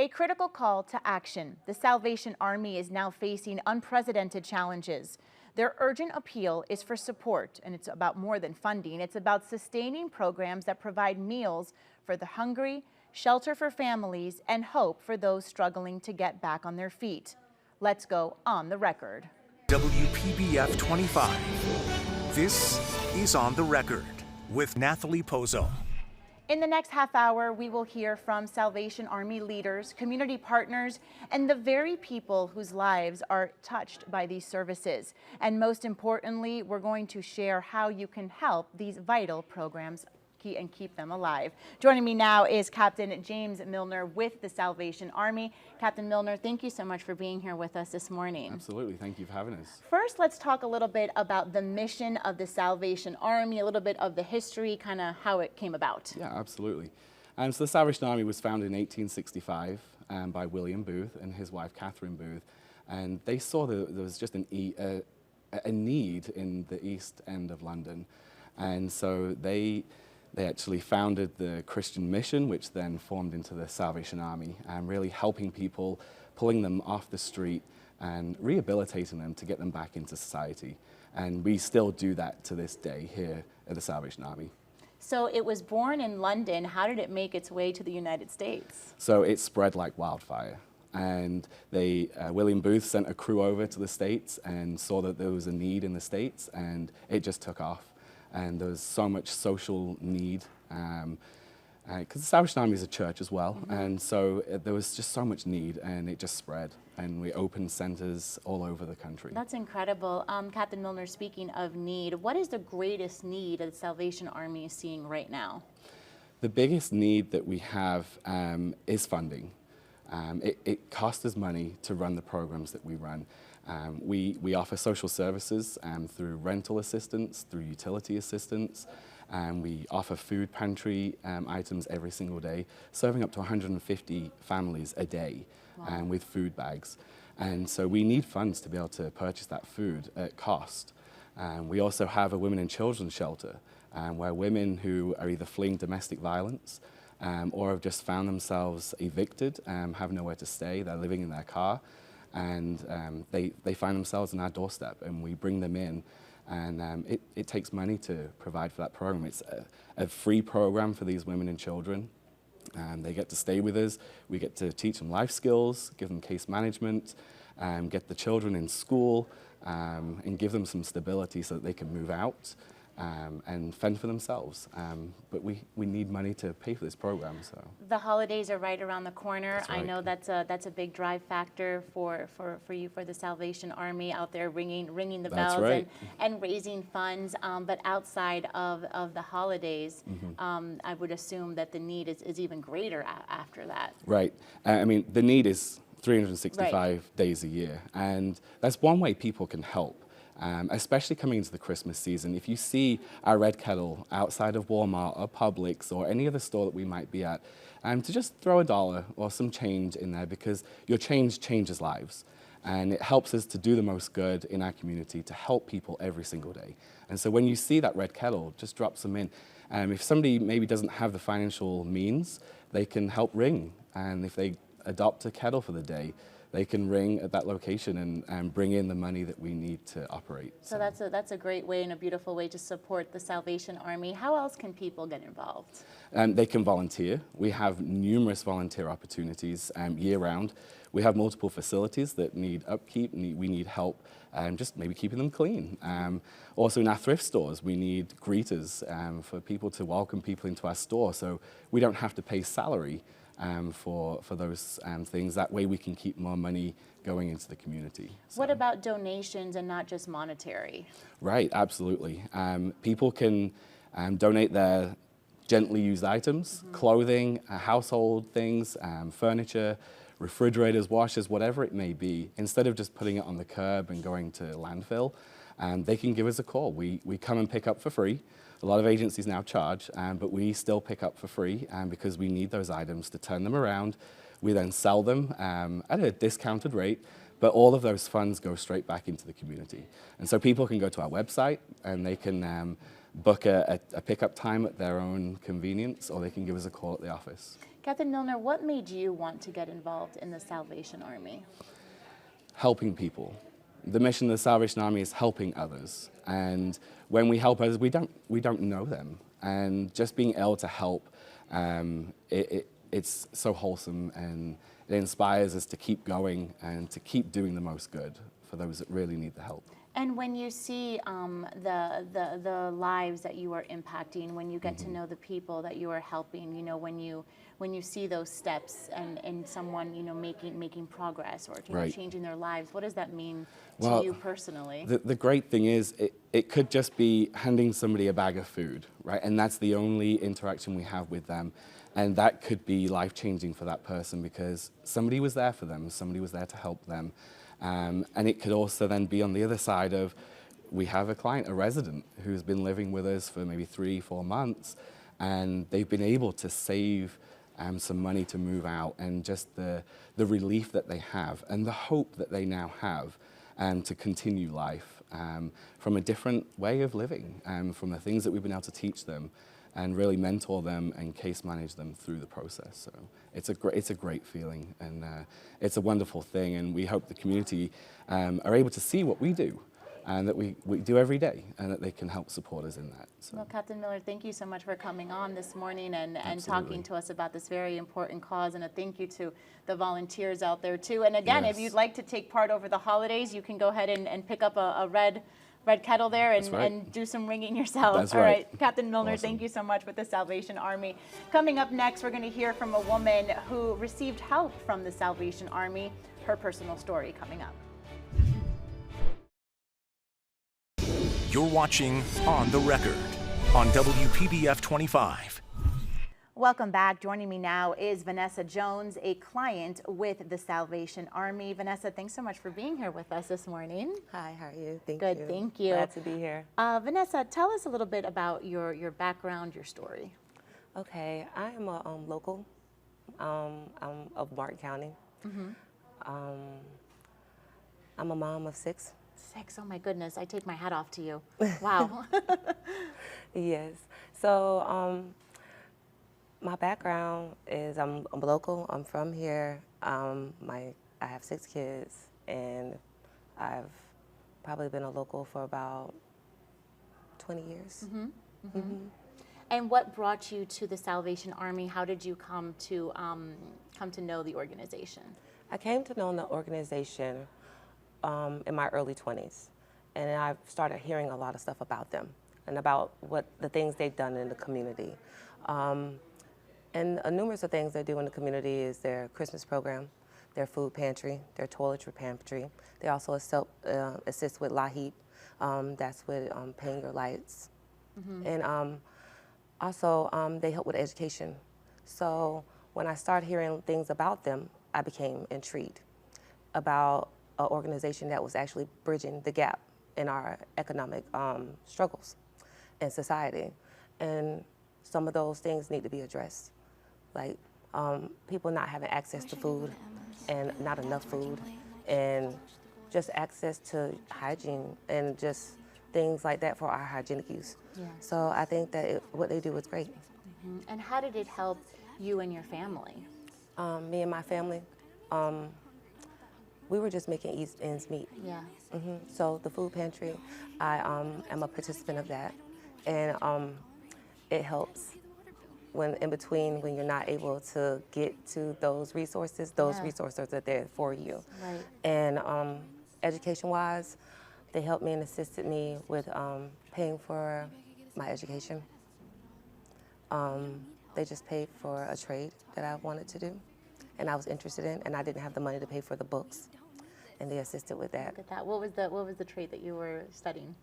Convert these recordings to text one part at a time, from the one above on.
A critical call to action. The Salvation Army is now facing unprecedented challenges. Their urgent appeal is for support, and it's about more than funding. It's about sustaining programs that provide meals for the hungry, shelter for families, and hope for those struggling to get back on their feet. Let's go on the record. WPBF 25. This is On the Record with Nathalie Pozo. In the next half hour, we will hear from Salvation Army leaders, community partners, and the very people whose lives are touched by these services. And most importantly, we're going to share how you can help these vital programs and keep them alive. Joining me now is Captain James Milner with the Salvation Army. Captain Milner, thank you so much for being here with us this morning. Absolutely, thank you for having us. First, let's talk a little bit about the mission of the Salvation Army, a little bit of the history, kind of how it came about. Yeah, absolutely. So the Salvation Army was founded in 1865 by William Booth and his wife Catherine Booth, and they saw that there was just a need in the East End of London, and so they actually founded the Christian Mission, which then formed into the Salvation Army, and really helping people, pulling them off the street and rehabilitating them to get them back into society. And we still do that to this day here at the Salvation Army. So it was born in London. How did it make its way to the United States? So it spread like wildfire. And William Booth sent a crew over to the States and saw that there was a need in the States, and it just took off. And there was so much social need, because the Salvation Army is a church as well, and so there was just so much need, and it just spread, and we opened centers all over the country. That's incredible. Captain Milner, speaking of need, what is the greatest need that the Salvation Army is seeing right now? The biggest need that we have is funding. It costs us money to run the programs that we run. We offer social services through rental assistance, through utility assistance. We offer food pantry items every single day, serving up to 150 families a day. Wow. With food bags. And so we need funds to be able to purchase that food at cost. We also have a women and children's shelter where women who are either fleeing domestic violence or have just found themselves evicted, have nowhere to stay, they're living in their car, and they find themselves on our doorstep, and we bring them in, and it takes money to provide for that program. It's a free program for these women and children. They get to stay with us. We get to teach them life skills, give them case management, get the children in school, and give them some stability so that they can move out and fend for themselves. But we need money to pay for this program. So the holidays are right around the corner. That's right. I know that's a big drive factor for you, for the Salvation Army, out there ringing the That's bells right. and raising funds. But outside of the holidays, I would assume that the need is even greater after that. Right. I mean, the need is 365 Right. days a year, and that's one way people can help. Especially coming into the Christmas season. If you see our red kettle outside of Walmart or Publix or any other store that we might be at, to just throw $1 or some change in there, because your change changes lives. And it helps us to do the most good in our community, to help people every single day. And so when you see that red kettle, just drop some in. If somebody maybe doesn't have the financial means, they can help ring. And if they adopt a kettle for the day, they can ring at that location and bring in the money that we need to operate. So that's a great way and a beautiful way to support the Salvation Army. How else can people get involved? They can volunteer. We have numerous volunteer opportunities year-round. We have multiple facilities that need upkeep. We need help just maybe keeping them clean. Also in our thrift stores, we need greeters for people to welcome people into our store, so we don't have to pay salary for those things. That way we can keep more money going into the community. So. What about donations and not just monetary? Right, absolutely. People can donate their gently used items, clothing, household things, furniture, refrigerators, washers, whatever it may be. Instead of just putting it on the curb and going to landfill, they can give us a call. We come and pick up for free. A lot of agencies now charge, but we still pick up for free because we need those items to turn them around. We then sell them at a discounted rate, but all of those funds go straight back into the community. And so people can go to our website and they can book a pickup time at their own convenience, or they can give us a call at the office. Captain Milner, what made you want to get involved in the Salvation Army? Helping people. The mission of the Salvation Army is helping others. And when we help others, we don't know them. And just being able to help, it's so wholesome, and it inspires us to keep going and to keep doing the most good for those that really need the help. And when you see the lives that you are impacting, when you get to know the people that you are helping, you know, when you see those steps and someone, you know, making progress or Right. changing their lives, what does that mean to Well, you personally? The great thing is it could just be handing somebody a bag of food, right? And that's the only interaction we have with them. And that could be life-changing for that person because somebody was there for them, somebody was there to help them. And it could also then be on the other side of, we have a client, a resident, who's been living with us for maybe 3-4 months, and they've been able to save some money to move out, and just the relief that they have and the hope that they now have to continue life from a different way of living, from the things that we've been able to teach them and really mentor them and case manage them through the process. So it's a great feeling, and it's a wonderful thing, and we hope the community are able to see what we do and that we do every day, and that they can help support us in that. So. Well, Captain Miller, thank you so much for coming on this morning and Absolutely. talking to us about this very important cause, and a thank you to the volunteers out there too. And again, if Yes. you'd like to take part over the holidays, you can go ahead and pick up a red kettle there and, That's right. and do some ringing yourself. That's All right. Captain Milner, Awesome. thank you so much with the Salvation Army. Coming up next, we're going to hear from a woman who received help from the Salvation Army. Her personal story coming up. You're watching On the Record on WPBF 25. Welcome back. Joining me now is Vanessa Jones, a client with the Salvation Army. Vanessa, thanks so much for being here with us this morning. Hi, how are you? Thank Good, you. thank you. Glad to be here. Vanessa, tell us a little bit about your background, your story. Okay, I am a local. I'm of Martin County. I'm a mom of 6. 6, oh my goodness, I take my hat off to you. Wow. Yes. So my background is I'm local. I'm from here. I have 6 kids, and I've probably been a local for about 20 years. And what brought you to the Salvation Army? How did you come to know the organization? I came to know the organization in my early 20s, and I started hearing a lot of stuff about them and about what the things they've done in the community. And numerous of things they do in the community is their Christmas program, their food pantry, their toiletry pantry. They also assist with LAHEAP, that's with paying your lights. And also they help with education. So when I started hearing things about them, I became intrigued about an organization that was actually bridging the gap in our economic struggles in society. And some of those things need to be addressed, like people not having access to food and not enough food, and just access to hygiene and just things like that for our hygienic use. Yeah. So I think that what they do is great. And how did it help you and your family? Me and my family, we were just making ends meet. Yeah. So the food pantry, I am a participant of that, and it helps when in between when you're not able to get to those resources. Those Yeah. resources are there for you. Right. And education-wise, they helped me and assisted me with paying for my education. They just paid for a trade that I wanted to do, and I was interested in, and I didn't have the money to pay for the books, and they assisted with that. Look at that. What was the trade that you were studying?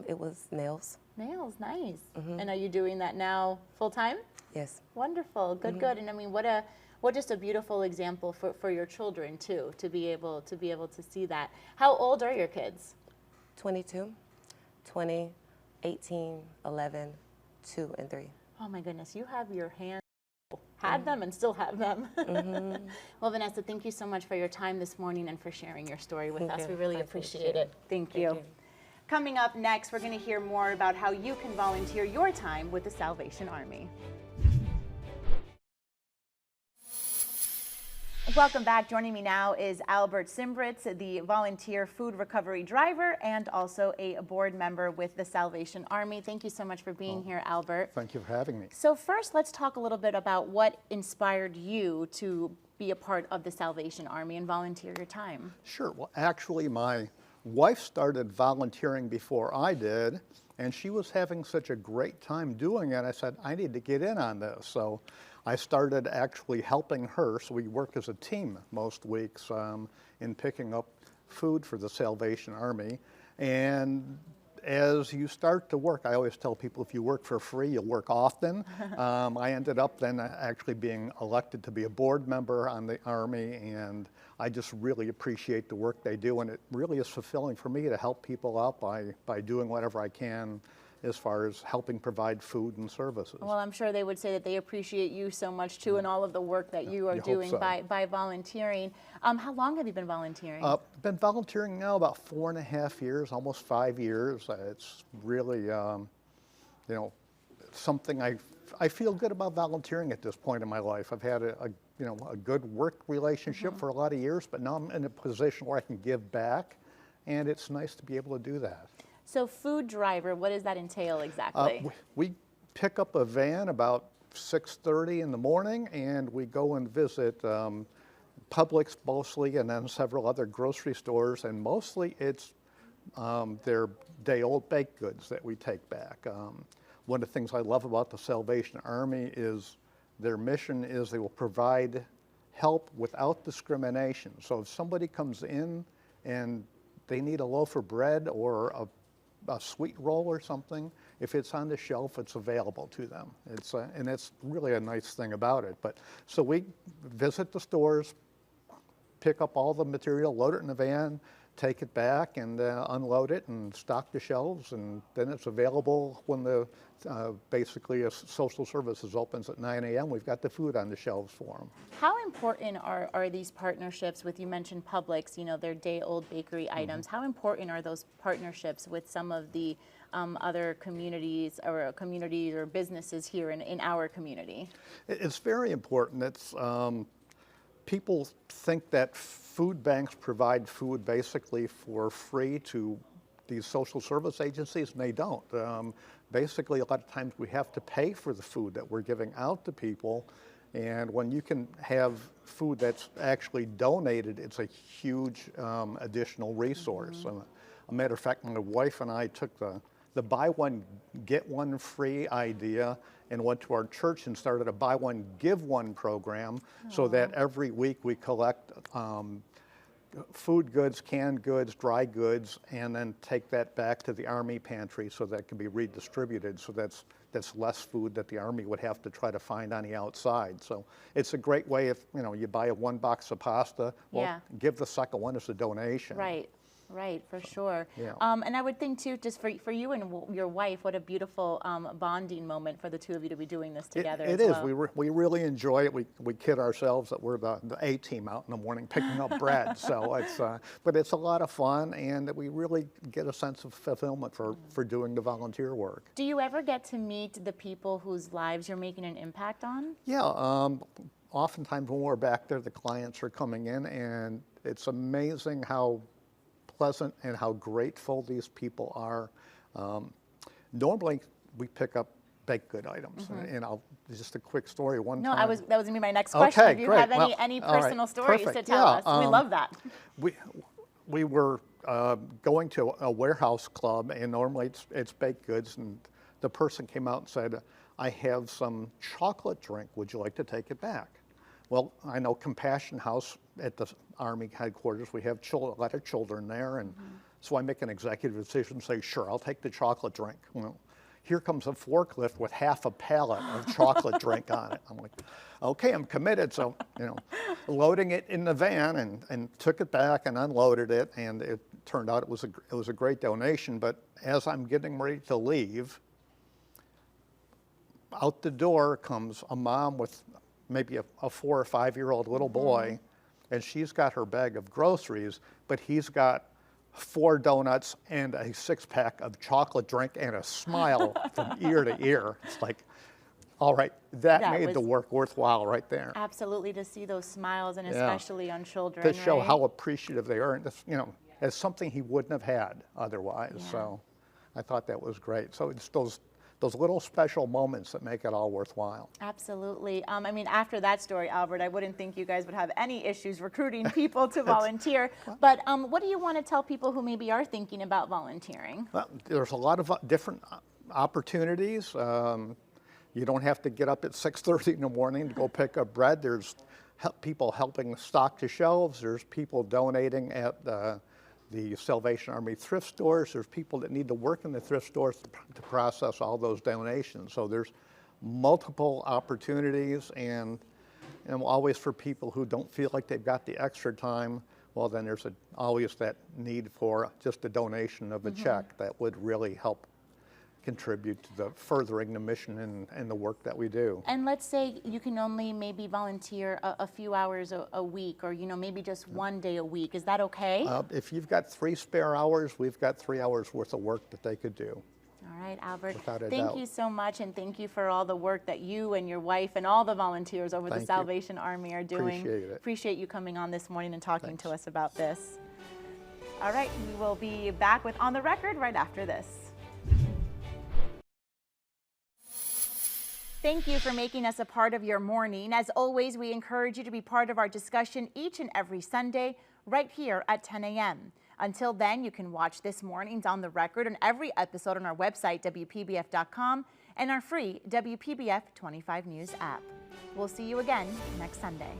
It was nails. Nails, nice. And are you doing that now full time? Yes. Wonderful. Good, good. And I mean, what just a beautiful example for your children too, to be able to see that. How old are your kids? 22, 20, 18, 11, 2, and 3. Oh my goodness, you have your hands full. Had them and still have them. Well, Vanessa, thank you so much for your time this morning and for sharing your story with Thank us. you. We really I appreciate it. Thank you. you. Coming up next, we're going to hear more about how you can volunteer your time with the Salvation Army. Welcome back. Joining me now is Albert Simbritz, the volunteer food recovery driver and also a board member with the Salvation Army. Thank you so much for being here, Albert. Thank you for having me. So first, let's talk a little bit about what inspired you to be a part of the Salvation Army and volunteer your time. Sure. Well, actually, my wife started volunteering before I did, and she was having such a great time doing it. I said, I need to get in on this. So I started actually helping her. So we work as a team most weeks in picking up food for the Salvation Army. And as you start to work, I always tell people if you work for free, you'll work often. I ended up then actually being elected to be a board member on the Army, and I just really appreciate the work they do, and it really is fulfilling for me to help people out by doing whatever I can as far as helping provide food and services. Well, I'm sure they would say that they appreciate you so much too and all of the work that you are doing so. by volunteering. How long have you been volunteering? Been volunteering now about 4.5 years, almost 5 years. It's really, you know, something I feel good about volunteering at this point in my life. I've had a good work relationship for a lot of years, but now I'm in a position where I can give back, and it's nice to be able to do that. So food driver, what does that entail exactly? We pick up a van about 6:30 in the morning, and we go and visit Publix mostly, and then several other grocery stores, and mostly it's their day-old baked goods that we take back. One of the things I love about the Salvation Army is their mission is they will provide help without discrimination. So if somebody comes in and they need a loaf of bread or a sweet roll or something, if it's on the shelf, it's available to them. And that's really a nice thing about it. But so we visit the stores, pick up all the material, load it in the van, take it back and unload it and stock the shelves, and then it's available when the basically social services opens at 9 a.m. We've got the food on the shelves for them. How important are these partnerships with, you mentioned Publix, you know, their day-old bakery items. How important are those partnerships with some of the other communities or businesses here in our community? It's very important. It's people think that food banks provide food basically for free to these social service agencies, and they don't. Basically, a lot of times we have to pay for the food that we're giving out to people, and when you can have food that's actually donated, it's a huge additional resource. A matter of fact, my wife and I took the buy one, get one free idea and went to our church and started a buy one, give one program so that every week we collect food goods, canned goods, dry goods, and then take that back to the Army pantry so that can be redistributed. So that's less food that the Army would have to try to find on the outside. So it's a great way if you buy one box of pasta, well, give the second one as a donation. Right. Right, for sure. Yeah. And I would think too, just for you and your wife, what a beautiful bonding moment for the two of you to be doing this together. It is. We really enjoy it. We kid ourselves that we're the A team out in the morning picking up bread. So it's, but it's a lot of fun, and we really get a sense of fulfillment for doing the volunteer work. Do you ever get to meet the people whose lives you're making an impact on? Yeah. Oftentimes when we're back there, the clients are coming in, and it's amazing how pleasant and how grateful these people are. Normally, we pick up baked good items, and just a quick story. One time, that was gonna be my next question. Okay, Do you great. have Well, any all right, personal stories perfect. to tell us? We love that. We were going to a warehouse club, and normally it's baked goods, and the person came out and said, "I have some chocolate drink. Would you like to take it back?" Well, I know Compassion House at the Army headquarters, we have a lot of children there, and so I make an executive decision and say, sure, I'll take the chocolate drink. Well, here comes a forklift with half a pallet of chocolate drink on it. I'm like, okay, I'm committed. So, loading it in the van and took it back and unloaded it, and it turned out it was a great donation. But as I'm getting ready to leave, out the door comes a mom with maybe a 4 or 5 year old little boy, and she's got her bag of groceries, but he's got 4 donuts and a 6-pack of chocolate drink and a smile from ear to ear. It's like, All right, that That made the was- work worthwhile right there. Absolutely, to see those smiles, and Yeah. especially on children, To show right? how appreciative they are, and this, as something he wouldn't have had otherwise. Yeah. So I thought that was great. So it's those little special moments that make it all worthwhile. Absolutely. I mean, after that story, Albert, I wouldn't think you guys would have any issues recruiting people to volunteer. But what do you want to tell people who maybe are thinking about volunteering? Well, there's a lot of different opportunities. You don't have to get up at 6:30 in the morning to go pick up bread. There's people helping stock the shelves. There's people donating at the Salvation Army thrift stores. There's people that need to work in the thrift stores to process all those donations. So there's multiple opportunities, and always for people who don't feel like they've got the extra time, well, then there's always that need for just a donation of a check that would really help contribute to the furthering the mission and the work that we do. And let's say you can only maybe volunteer a few hours a week, or maybe just one day a week. Is that okay? If you've got 3 spare hours, we've got 3 hours worth of work that they could do. All right, Albert, Without a thank doubt. you so much, and thank you for all the work that you and your wife and all the volunteers over the Thank you. Salvation Army are doing. Appreciate it. Appreciate you coming on this morning and talking to Thanks. us about this. All right, we will be back with On the Record right after this. Thank you for making us a part of your morning. As always, we encourage you to be part of our discussion each and every Sunday right here at 10 a.m. Until then, you can watch this morning's On the Record and every episode on our website, WPBF.com, and our free WPBF 25 News app. We'll see you again next Sunday.